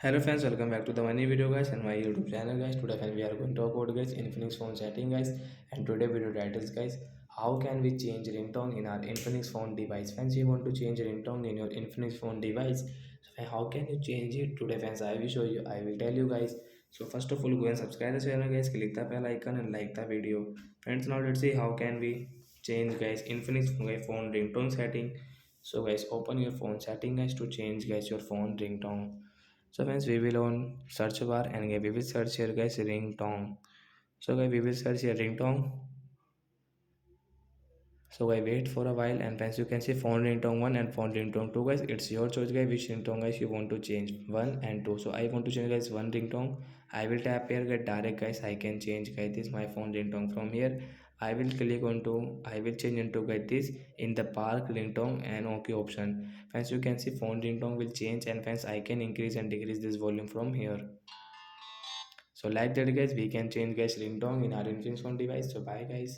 Hello friends, welcome back to the money video guys and my YouTube channel guys. Today friends, we are going to talk about guys Infinix phone setting guys, and today video titles guys, how can we change ringtone in our Infinix phone device. Friends, you want to change ringtone in your Infinix phone device, so how can you change it? Today friends, I will show you, I will tell you guys. So first of all, go and subscribe the channel guys, click the bell icon and like the video. Friends, now let's see how can we change guys Infinix phone ringtone setting. So guys, open your phone setting guys to change guys your phone ringtone. So friends, we will on search bar and we will search here guys ringtone. So guys, we will search here ringtone. So I wait for a while, and friends, you can see phone ringtone 1 and phone ringtone 2 guys. It's your choice guys which ringtone guys you want to change, 1 and 2. So I want to change guys 1 ringtone. I will tap here get direct guys. I can change guys this my phone ringtone from here. I will click on to, I will change into get this in the park ringtone and OK option. Friends, you can see phone ringtone will change, and friends, I can increase and decrease this volume from here. So like that guys, we can change guys ringtone in our Infinix phone device. So bye guys.